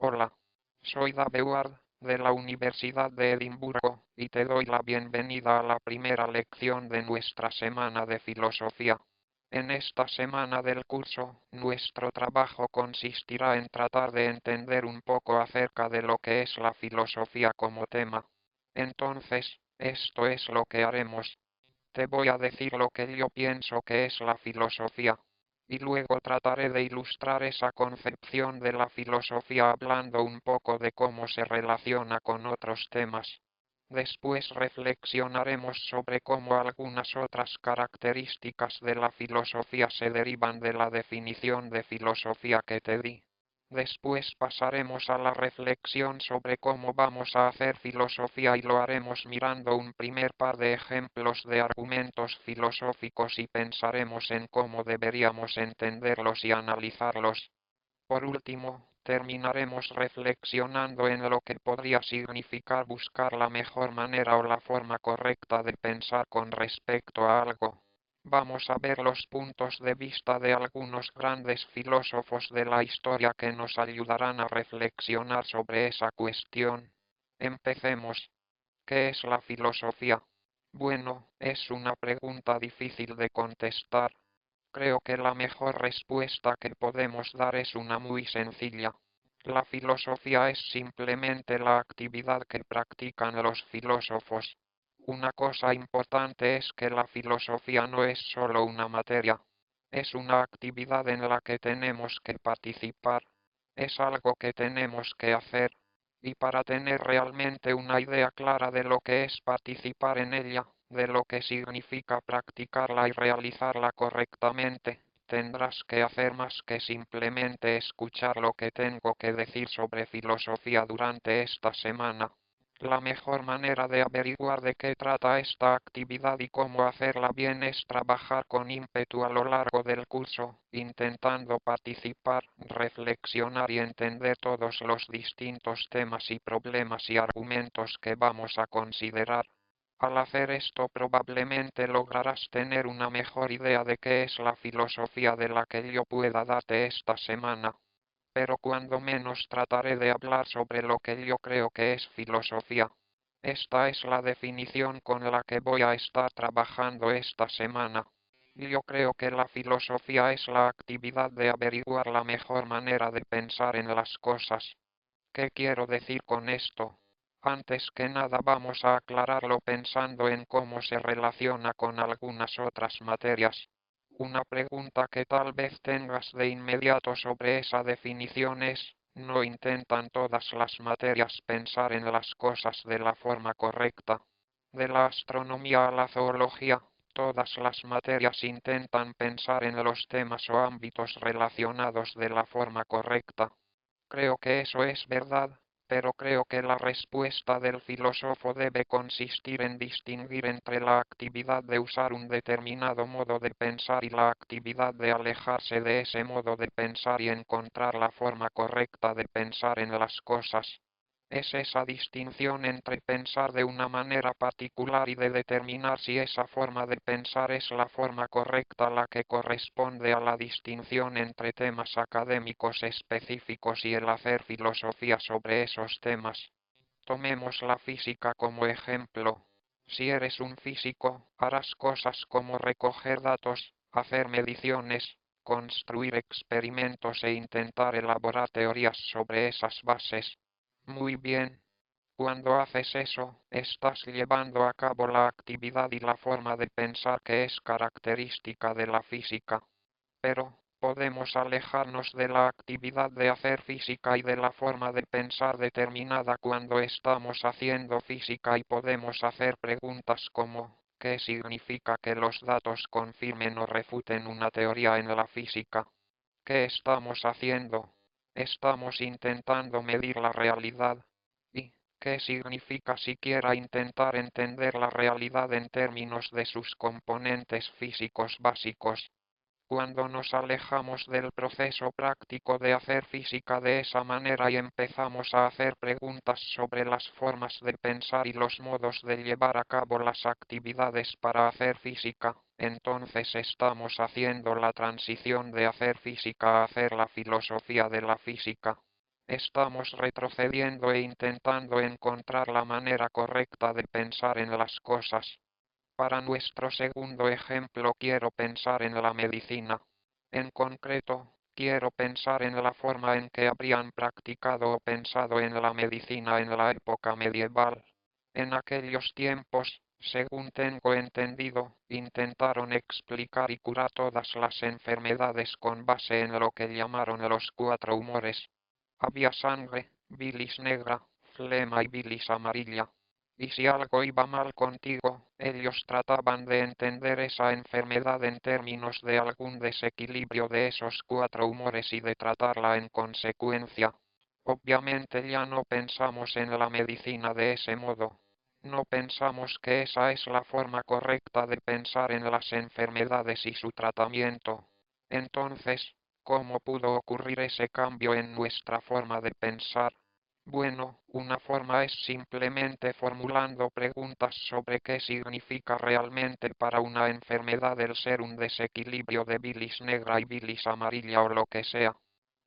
Hola, soy Dave Ward, de la Universidad de Edimburgo, y te doy la bienvenida a la primera lección de nuestra semana de filosofía. En esta semana del curso, nuestro trabajo consistirá en tratar de entender un poco acerca de lo que es la filosofía como tema. Entonces, esto es lo que haremos. Te voy a decir lo que yo pienso que es la filosofía, y luego trataré de ilustrar esa concepción de la filosofía hablando un poco de cómo se relaciona con otros temas. Después reflexionaremos sobre cómo algunas otras características de la filosofía se derivan de la definición de filosofía que te di. Después pasaremos a la reflexión sobre cómo vamos a hacer filosofía y lo haremos mirando un primer par de ejemplos de argumentos filosóficos y pensaremos en cómo deberíamos entenderlos y analizarlos. Por último, terminaremos reflexionando en lo que podría significar buscar la mejor manera o la forma correcta de pensar con respecto a algo. Vamos a ver los puntos de vista de algunos grandes filósofos de la historia que nos ayudarán a reflexionar sobre esa cuestión. Empecemos. ¿Qué es la filosofía? Bueno, es una pregunta difícil de contestar. Creo que la mejor respuesta que podemos dar es una muy sencilla. La filosofía es simplemente la actividad que practican los filósofos. Una cosa importante es que la filosofía no es solo una materia. Es una actividad en la que tenemos que participar. Es algo que tenemos que hacer. Y para tener realmente una idea clara de lo que es participar en ella, de lo que significa practicarla y realizarla correctamente, tendrás que hacer más que simplemente escuchar lo que tengo que decir sobre filosofía durante esta semana. La mejor manera de averiguar de qué trata esta actividad y cómo hacerla bien es trabajar con ímpetu a lo largo del curso, intentando participar, reflexionar y entender todos los distintos temas y problemas y argumentos que vamos a considerar. Al hacer esto probablemente lograrás tener una mejor idea de qué es la filosofía de la que yo pueda darte esta semana, pero cuando menos trataré de hablar sobre lo que yo creo que es filosofía. Esta es la definición con la que voy a estar trabajando esta semana. Yo creo que la filosofía es la actividad de averiguar la mejor manera de pensar en las cosas. ¿Qué quiero decir con esto? Antes que nada vamos a aclararlo pensando en cómo se relaciona con algunas otras materias. Una pregunta que tal vez tengas de inmediato sobre esa definición es, ¿no intentan todas las materias pensar en las cosas de la forma correcta? De la astronomía a la zoología, todas las materias intentan pensar en los temas o ámbitos relacionados de la forma correcta. Creo que eso es verdad, pero creo que la respuesta del filósofo debe consistir en distinguir entre la actividad de usar un determinado modo de pensar y la actividad de alejarse de ese modo de pensar y encontrar la forma correcta de pensar en las cosas. Es esa distinción entre pensar de una manera particular y de determinar si esa forma de pensar es la forma correcta la que corresponde a la distinción entre temas académicos específicos y el hacer filosofía sobre esos temas. Tomemos la física como ejemplo. Si eres un físico, harás cosas como recoger datos, hacer mediciones, construir experimentos e intentar elaborar teorías sobre esas bases. Muy bien. Cuando haces eso, estás llevando a cabo la actividad y la forma de pensar que es característica de la física. Pero, podemos alejarnos de la actividad de hacer física y de la forma de pensar determinada cuando estamos haciendo física y podemos hacer preguntas como, ¿qué significa que los datos confirmen o refuten una teoría en la física? ¿Qué estamos haciendo? Estamos intentando medir la realidad. ¿Y qué significa siquiera intentar entender la realidad en términos de sus componentes físicos básicos? Cuando nos alejamos del proceso práctico de hacer física de esa manera y empezamos a hacer preguntas sobre las formas de pensar y los modos de llevar a cabo las actividades para hacer física, entonces estamos haciendo la transición de hacer física a hacer la filosofía de la física. Estamos retrocediendo e intentando encontrar la manera correcta de pensar en las cosas. Para nuestro segundo ejemplo quiero pensar en la medicina. En concreto, quiero pensar en la forma en que habrían practicado o pensado en la medicina en la época medieval. En aquellos tiempos, según tengo entendido, intentaron explicar y curar todas las enfermedades con base en lo que llamaron los cuatro humores. Había sangre, bilis negra, flema y bilis amarilla. Y si algo iba mal contigo, ellos trataban de entender esa enfermedad en términos de algún desequilibrio de esos cuatro humores y de tratarla en consecuencia. Obviamente ya no pensamos en la medicina de ese modo. No pensamos que esa es la forma correcta de pensar en las enfermedades y su tratamiento. Entonces, ¿cómo pudo ocurrir ese cambio en nuestra forma de pensar? Bueno, una forma es simplemente formulando preguntas sobre qué significa realmente para una enfermedad el ser un desequilibrio de bilis negra y bilis amarilla o lo que sea.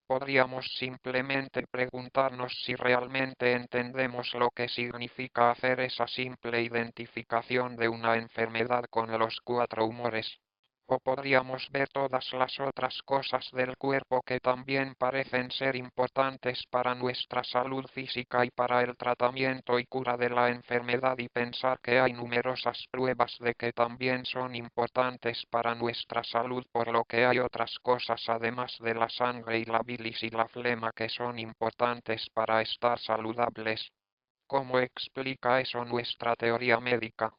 Podríamos simplemente preguntarnos si realmente entendemos lo que significa hacer esa simple identificación de una enfermedad con los cuatro humores. O podríamos ver todas las otras cosas del cuerpo que también parecen ser importantes para nuestra salud física y para el tratamiento y cura de la enfermedad y pensar que hay numerosas pruebas de que también son importantes para nuestra salud, por lo que hay otras cosas además de la sangre y la bilis y la flema que son importantes para estar saludables. ¿Cómo explica eso nuestra teoría médica?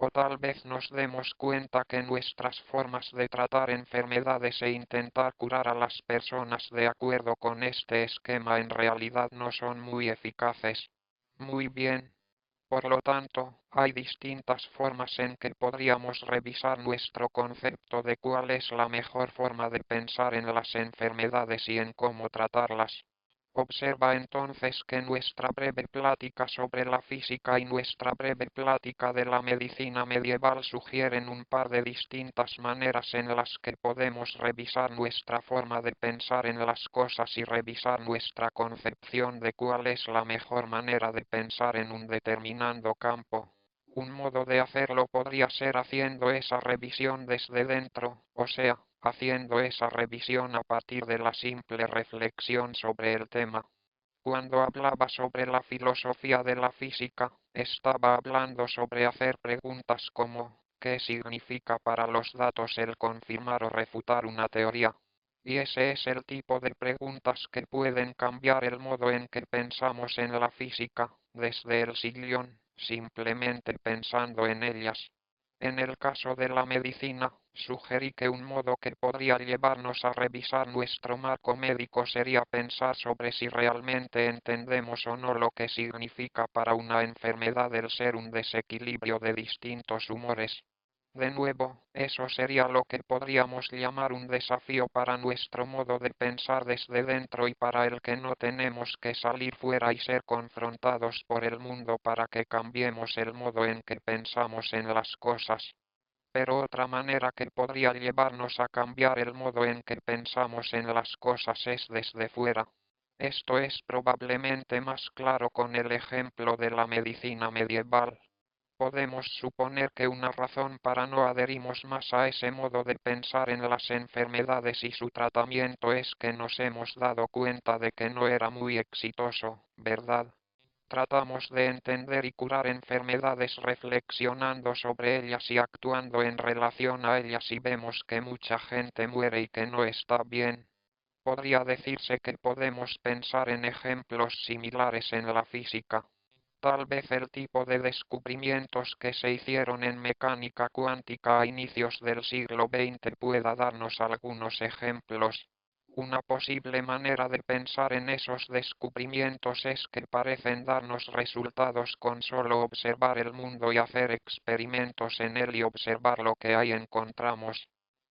O tal vez nos demos cuenta que nuestras formas de tratar enfermedades e intentar curar a las personas de acuerdo con este esquema en realidad no son muy eficaces. Muy bien. Por lo tanto, hay distintas formas en que podríamos revisar nuestro concepto de cuál es la mejor forma de pensar en las enfermedades y en cómo tratarlas. Observa entonces que nuestra breve plática sobre la física y nuestra breve plática de la medicina medieval sugieren un par de distintas maneras en las que podemos revisar nuestra forma de pensar en las cosas y revisar nuestra concepción de cuál es la mejor manera de pensar en un determinado campo. Un modo de hacerlo podría ser haciendo esa revisión desde dentro, o sea, haciendo esa revisión a partir de la simple reflexión sobre el tema. Cuando hablaba sobre la filosofía de la física, estaba hablando sobre hacer preguntas como ¿qué significa para los datos el confirmar o refutar una teoría? Y ese es el tipo de preguntas que pueden cambiar el modo en que pensamos en la física, desde el sillón, simplemente pensando en ellas. En el caso de la medicina, sugerí que un modo que podría llevarnos a revisar nuestro marco médico sería pensar sobre si realmente entendemos o no lo que significa para una enfermedad el ser un desequilibrio de distintos humores. De nuevo, eso sería lo que podríamos llamar un desafío para nuestro modo de pensar desde dentro y para el que no tenemos que salir fuera y ser confrontados por el mundo para que cambiemos el modo en que pensamos en las cosas. Pero otra manera que podría llevarnos a cambiar el modo en que pensamos en las cosas es desde fuera. Esto es probablemente más claro con el ejemplo de la medicina medieval. Podemos suponer que una razón para no adherimos más a ese modo de pensar en las enfermedades y su tratamiento es que nos hemos dado cuenta de que no era muy exitoso, ¿verdad? Tratamos de entender y curar enfermedades reflexionando sobre ellas y actuando en relación a ellas y vemos que mucha gente muere y que no está bien. Podría decirse que podemos pensar en ejemplos similares en la física. Tal vez el tipo de descubrimientos que se hicieron en mecánica cuántica a inicios del siglo XX pueda darnos algunos ejemplos. Una posible manera de pensar en esos descubrimientos es que parecen darnos resultados con solo observar el mundo y hacer experimentos en él y observar lo que ahí encontramos.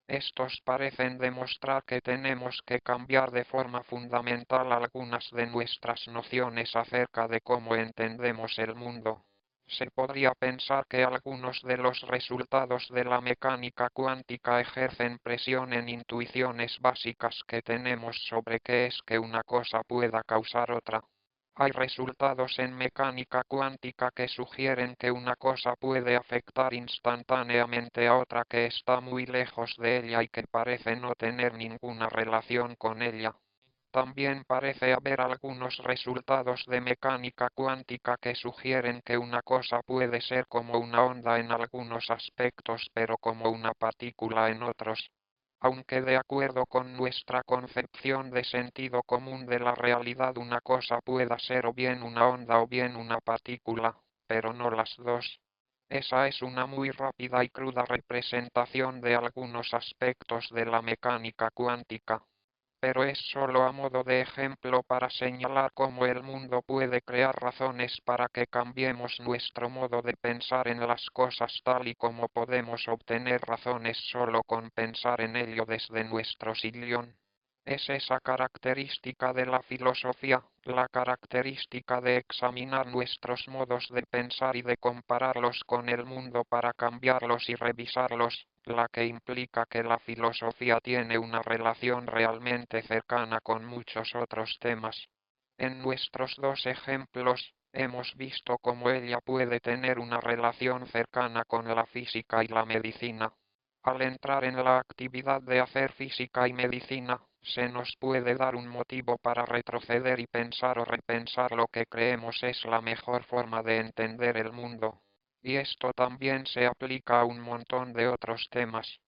Estos parecen demostrar que tenemos que cambiar de forma fundamental algunas de nuestras nociones acerca de cómo entendemos el mundo. Se podría pensar que algunos de los resultados de la mecánica cuántica ejercen presión en intuiciones básicas que tenemos sobre qué es que una cosa pueda causar otra. Hay resultados en mecánica cuántica que sugieren que una cosa puede afectar instantáneamente a otra que está muy lejos de ella y que parece no tener ninguna relación con ella. También parece haber algunos resultados de mecánica cuántica que sugieren que una cosa puede ser como una onda en algunos aspectos pero como una partícula en otros. Aunque de acuerdo con nuestra concepción de sentido común de la realidad una cosa pueda ser o bien una onda o bien una partícula, pero no las dos. Esa es una muy rápida y cruda representación de algunos aspectos de la mecánica cuántica, pero es solo a modo de ejemplo para señalar cómo el mundo puede crear razones para que cambiemos nuestro modo de pensar en las cosas tal y como podemos obtener razones solo con pensar en ello desde nuestro sillón. Es esa característica de la filosofía, la característica de examinar nuestros modos de pensar y de compararlos con el mundo para cambiarlos y revisarlos, la que implica que la filosofía tiene una relación realmente cercana con muchos otros temas. En nuestros dos ejemplos, hemos visto cómo ella puede tener una relación cercana con la física y la medicina. Al entrar en la actividad de hacer física y medicina, se nos puede dar un motivo para retroceder y pensar o repensar lo que creemos es la mejor forma de entender el mundo. Y esto también se aplica a un montón de otros temas.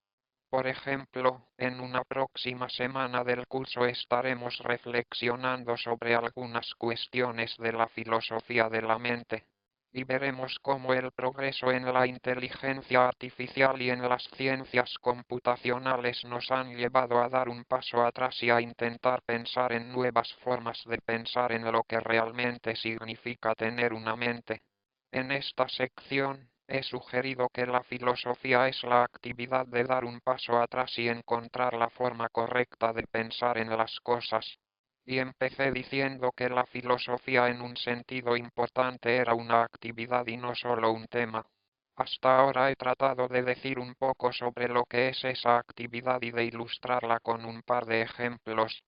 Por ejemplo, en una próxima semana del curso estaremos reflexionando sobre algunas cuestiones de la filosofía de la mente, y veremos cómo el progreso en la inteligencia artificial y en las ciencias computacionales nos han llevado a dar un paso atrás y a intentar pensar en nuevas formas de pensar en lo que realmente significa tener una mente. En esta sección, he sugerido que la filosofía es la actividad de dar un paso atrás y encontrar la forma correcta de pensar en las cosas. Y empecé diciendo que la filosofía en un sentido importante era una actividad y no solo un tema. Hasta ahora he tratado de decir un poco sobre lo que es esa actividad y de ilustrarla con un par de ejemplos.